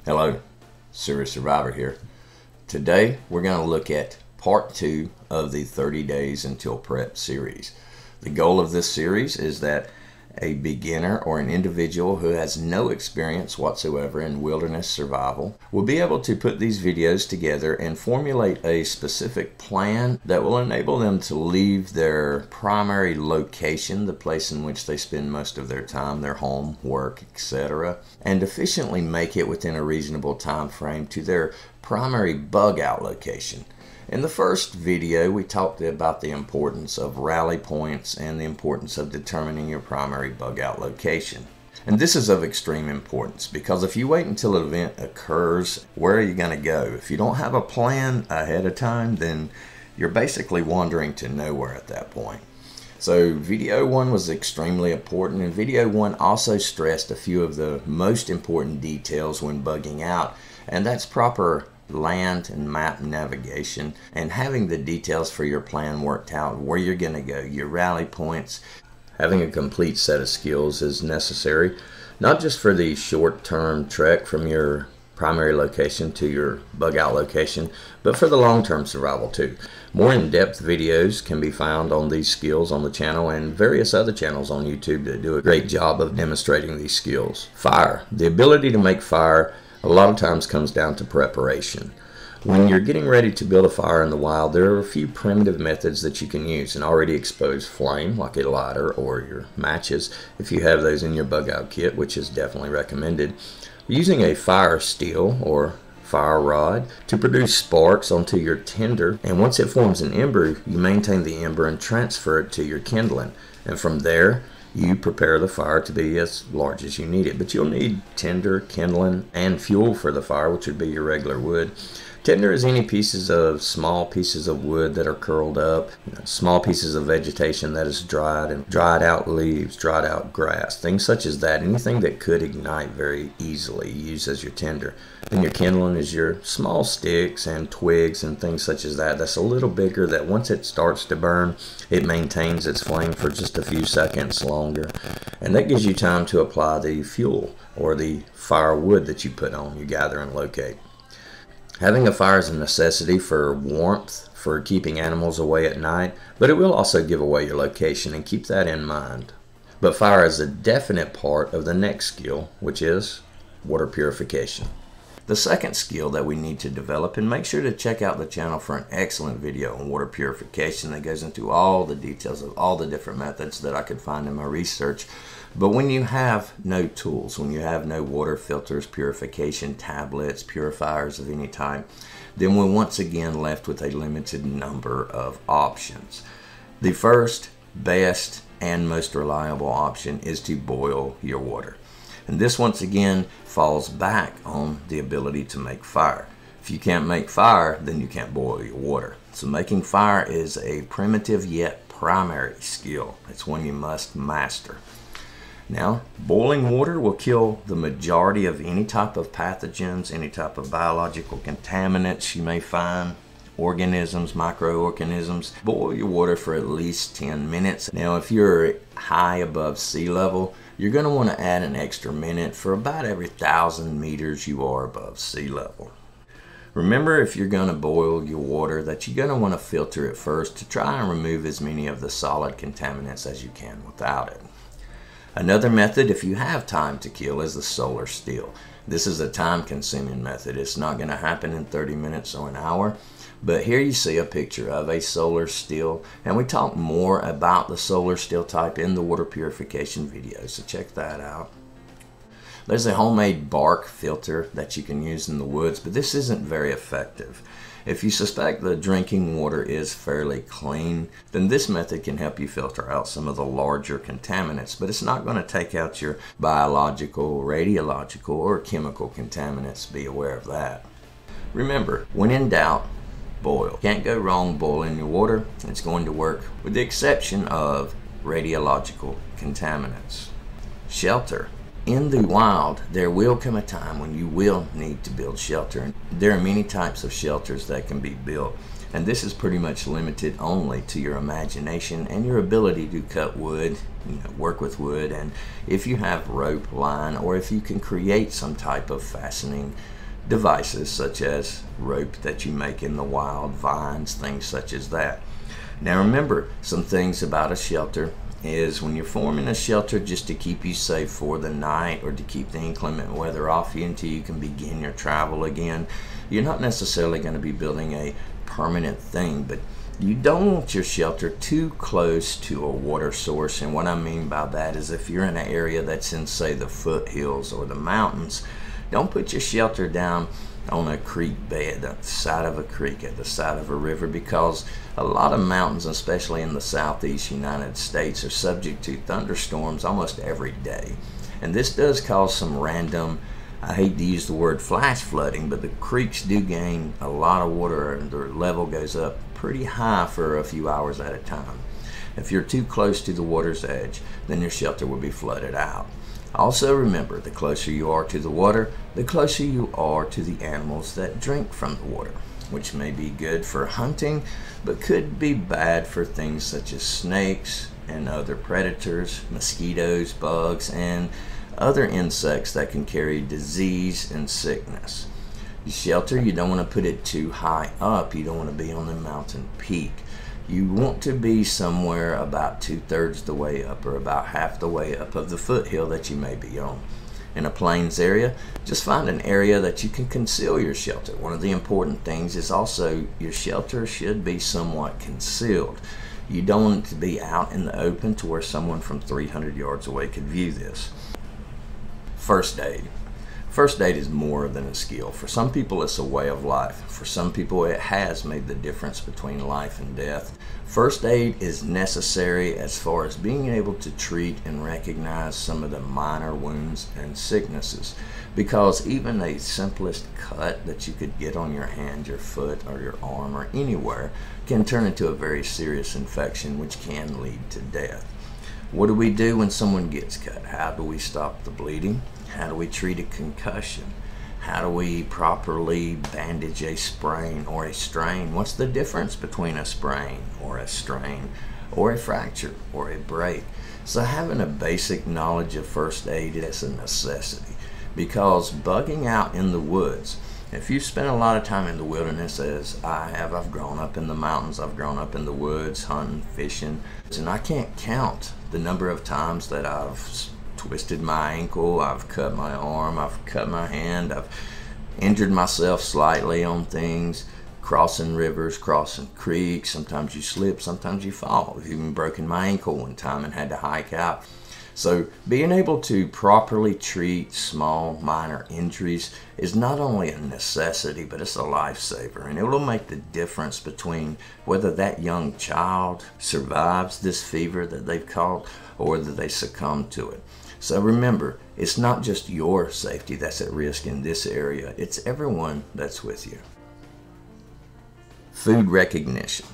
Hello, Serious Survivor here. Today we're going to look at part 2 of the 30 Days Until Prep series. The goal of this series is that a beginner or an individual who has no experience whatsoever in wilderness survival will be able to put these videos together and formulate a specific plan that will enable them to leave their primary location, the place in which they spend most of their time, their home, work, etc., and efficiently make it within a reasonable time frame to their primary bug out location. In the first video, we talked about the importance of rally points and the importance of determining your primary bug out location. And this is of extreme importance because if you wait until an event occurs, where are you going to go? If you don't have a plan ahead of time, then you're basically wandering to nowhere at that point. So video 1 was extremely important, and video 1 also stressed a few of the most important details when bugging out, and that's proper land and map navigation and having the details for your plan worked out, where you're going to go, your rally points. Having a complete set of skills is necessary, not just for the short-term trek from your primary location to your bug out location, but for the long-term survival too. More in-depth videos can be found on these skills on the channel and various other channels on YouTube that do a great job of demonstrating these skills. Fire. The ability to make fire a lot of times comes down to preparation. When you're getting ready to build a fire in the wild, there are a few primitive methods that you can use. An already exposed flame, like a lighter or your matches, if you have those in your bug out kit, which is definitely recommended. Using a fire steel or fire rod to produce sparks onto your tinder, and once it forms an ember, you maintain the ember and transfer it to your kindling. And from there, you prepare the fire to be as large as you need it. But you'll need tinder, kindling, and fuel for the fire, which would be your regular wood. Tinder is any small pieces of wood that are curled up, small pieces of vegetation that is dried, and dried out leaves, dried out grass, things such as that. Anything that could ignite very easily, use as your tinder. And your kindling is your small sticks and twigs and things such as that. That's a little bigger, that once it starts to burn, it maintains its flame for just a few seconds longer. And that gives you time to apply the fuel or the firewood that you put on, you gather and locate. Having a fire is a necessity for warmth, for keeping animals away at night, but it will also give away your location, and keep that in mind. But fire is a definite part of the next skill, which is water purification. The second skill that we need to develop, and make sure to check out the channel for an excellent video on water purification that goes into all the details of all the different methods that I could find in my research. But when you have no tools, when you have no water filters, purification tablets, purifiers of any type, then we're once again left with a limited number of options. The first, best, and most reliable option is to boil your water. And this once again falls back on the ability to make fire. If you can't make fire, then you can't boil your water. So making fire is a primitive yet primary skill. It's one you must master. Now, boiling water will kill the majority of any type of pathogens, any type of biological contaminants you may find, organisms, microorganisms. Boil your water for at least 10 minutes. Now, if you're high above sea level, you're going to want to add an extra minute for about every 1,000 meters you are above sea level. Remember, if you're going to boil your water, that you're going to want to filter it first to try and remove as many of the solid contaminants as you can without it. Another method, if you have time to kill, is the solar still. This is a time-consuming method. It's not going to happen in 30 minutes or an hour. But here you see a picture of a solar still, and we talk more about the solar still type in the water purification video, so check that out. There's a homemade bark filter that you can use in the woods, but this isn't very effective. If you suspect the drinking water is fairly clean, then this method can help you filter out some of the larger contaminants, but it's not going to take out your biological, radiological, or chemical contaminants. Be aware of that. Remember, when in doubt, boil. Can't go wrong boiling your water. It's going to work, with the exception of radiological contaminants. Shelter. In the wild, there will come a time when you will need to build shelter. There are many types of shelters that can be built. And this is pretty much limited only to your imagination and your ability to cut wood, work with wood, and if you have rope, line, or if you can create some type of fastening devices such as rope that you make in the wild, vines, things such as that. Now remember, some things about a shelter is when you're forming a shelter just to keep you safe for the night or to keep the inclement weather off you until you can begin your travel again, you're not necessarily going to be building a permanent thing, but you don't want your shelter too close to a water source. And what I mean by that is if you're in an area that's in, say, the foothills or the mountains, don't put your shelter down on a creek bed, at the side of a creek, at the side of a river, because a lot of mountains, especially in the southeast United States, are subject to thunderstorms almost every day. And this does cause some random, I hate to use the word flash flooding, but the creeks do gain a lot of water and their level goes up pretty high for a few hours at a time. If you're too close to the water's edge, then your shelter will be flooded out. Also remember, the closer you are to the water, the closer you are to the animals that drink from the water, which may be good for hunting, but could be bad for things such as snakes and other predators, mosquitoes, bugs, and other insects that can carry disease and sickness. Your shelter, you don't want to put it too high up. You don't want to be on the mountain peak. You want to be somewhere about 2/3 the way up or about half the way up of the foothill that you may be on. In a plains area, just find an area that you can conceal your shelter. One of the important things is also your shelter should be somewhat concealed. You don't want it to be out in the open to where someone from 300 yards away could view this. First aid. First aid is more than a skill. For some people, it's a way of life. For some people, it has made the difference between life and death. First aid is necessary as far as being able to treat and recognize some of the minor wounds and sicknesses, because even a simplest cut that you could get on your hand, your foot, or your arm, or anywhere can turn into a very serious infection, which can lead to death. What do we do when someone gets cut? How do we stop the bleeding? How do we treat a concussion? How do we properly bandage a sprain or a strain? What's the difference between a sprain or a strain or a fracture or a break? So having a basic knowledge of first aid is a necessity, because bugging out in the woods, if you've spent a lot of time in the wilderness, as I have, I've grown up in the mountains, I've grown up in the woods, hunting, fishing, and I can't count the number of times that I've twisted my ankle, I've cut my arm, I've cut my hand, I've injured myself slightly on things, crossing rivers, crossing creeks. Sometimes you slip, sometimes you fall. I've even broken my ankle one time and had to hike out. So being able to properly treat small, minor injuries is not only a necessity, but it's a lifesaver. And it will make the difference between whether that young child survives this fever that they've caught or whether they succumb to it. So remember, it's not just your safety that's at risk in this area, it's everyone that's with you. Food recognition.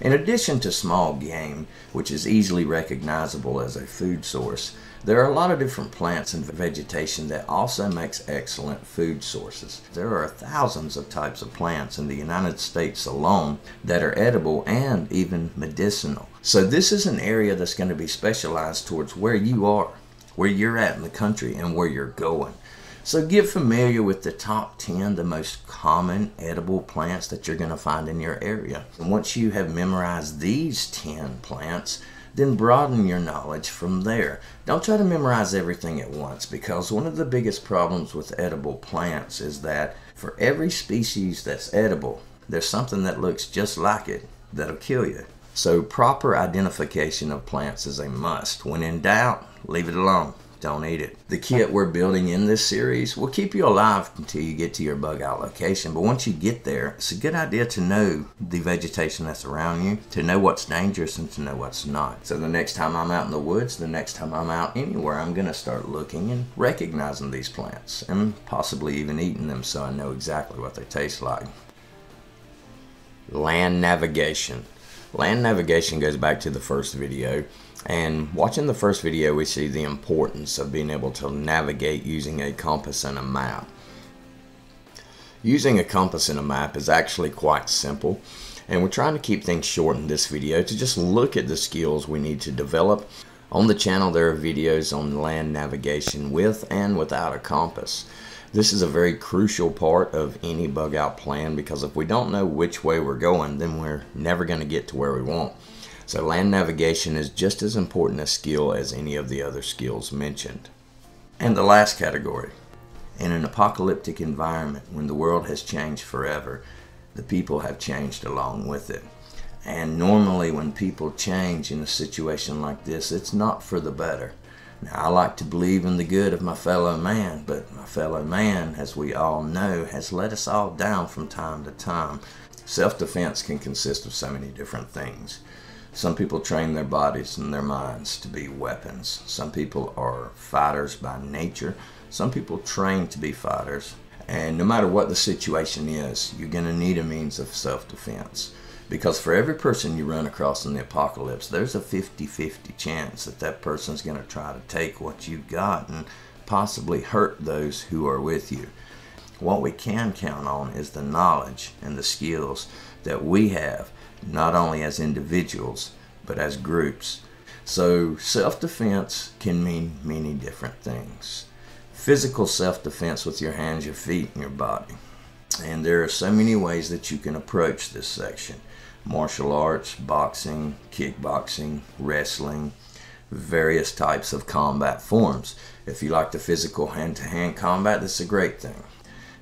In addition to small game, which is easily recognizable as a food source, there are a lot of different plants and vegetation that also makes excellent food sources. There are thousands of types of plants in the United States alone that are edible and even medicinal. So this is an area that's going to be specialized towards where you are, where you're at in the country, and where you're going. So get familiar with the top 10, the most common edible plants that you're going to find in your area. And once you have memorized these 10 plants, then broaden your knowledge from there. Don't try to memorize everything at once, because one of the biggest problems with edible plants is that for every species that's edible, there's something that looks just like it that'll kill you. So proper identification of plants is a must. When in doubt, leave it alone. Don't eat it. The kit we're building in this series will keep you alive until you get to your bug out location. But once you get there, it's a good idea to know the vegetation that's around you, to know what's dangerous and to know what's not. So the next time I'm out in the woods, the next time I'm out anywhere, I'm going to start looking and recognizing these plants and possibly even eating them so I know exactly what they taste like. Land navigation. Land navigation goes back to the first video. And watching the first video, we see the importance of being able to navigate using a compass and a map. Using a compass and a map is actually quite simple. And we're trying to keep things short in this video to just look at the skills we need to develop. On the channel there are videos on land navigation with and without a compass. This is a very crucial part of any bug out plan, because if we don't know which way we're going, then we're never going to get to where we want. So land navigation is just as important a skill as any of the other skills mentioned. And the last category. In an apocalyptic environment, when the world has changed forever, the people have changed along with it. And normally when people change in a situation like this, it's not for the better. Now, I like to believe in the good of my fellow man, but my fellow man, as we all know, has let us all down from time to time. Self-defense can consist of so many different things. Some people train their bodies and their minds to be weapons. Some people are fighters by nature. Some people train to be fighters. And no matter what the situation is, you're going to need a means of self-defense. Because for every person you run across in the apocalypse, there's a 50-50 chance that that person's going to try to take what you've got and possibly hurt those who are with you. What we can count on is the knowledge and the skills that we have, not only as individuals, but as groups. So self-defense can mean many different things. Physical self-defense with your hands, your feet, and your body. And there are so many ways that you can approach this section. Martial arts, boxing, kickboxing, wrestling, various types of combat forms. If you like the physical hand-to-hand combat, that's a great thing.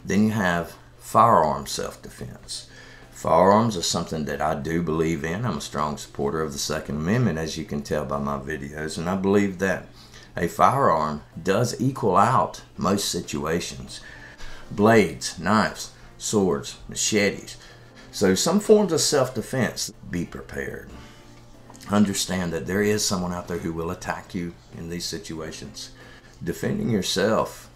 Then you have firearm self-defense. Firearms are something that I do believe in. I'm a strong supporter of the Second Amendment, as you can tell by my videos, and I believe that a firearm does equal out most situations. Blades, knives, swords, machetes. So some forms of self-defense, be prepared. Understand that there is someone out there who will attack you in these situations. Defending yourself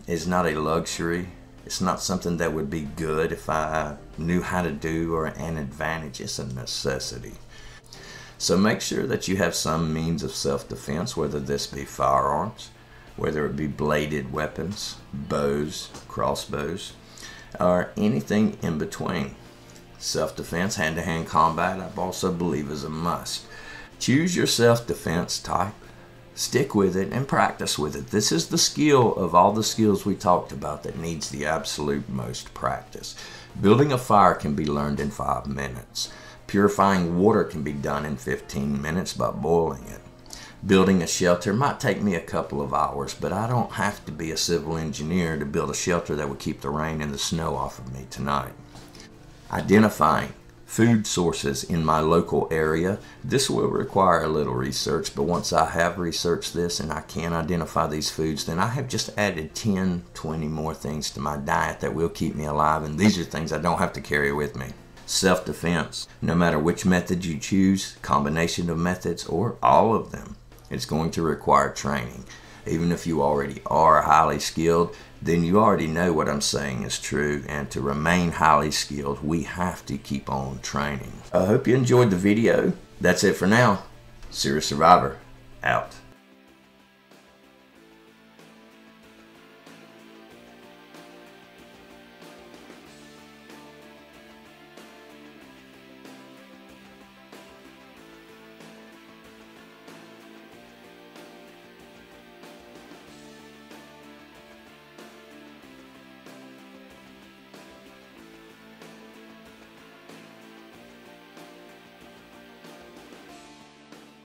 is not a luxury. It's not something that would be good if I knew how to do or an advantage. It's a necessity. So make sure that you have some means of self-defense, whether this be firearms, whether it be bladed weapons, bows, crossbows, or anything in between. Self-defense, hand-to-hand combat, I also believe is a must. Choose your self-defense type, stick with it, and practice with it. This is the skill of all the skills we talked about that needs the absolute most practice. Building a fire can be learned in 5 minutes. Purifying water can be done in 15 minutes by boiling it. Building a shelter might take me a couple of hours, but I don't have to be a civil engineer to build a shelter that would keep the rain and the snow off of me tonight. Identifying food sources in my local area. This will require a little research, but once I have researched this and I can identify these foods, then I have just added 10, 20 more things to my diet that will keep me alive, and these are things I don't have to carry with me. Self-defense. No matter which method you choose, combination of methods, or all of them, it's going to require training. Even if you already are highly skilled, then you already know what I'm saying is true, and to remain highly skilled, we have to keep on training. I hope you enjoyed the video. That's it for now. Serious Survivor, out.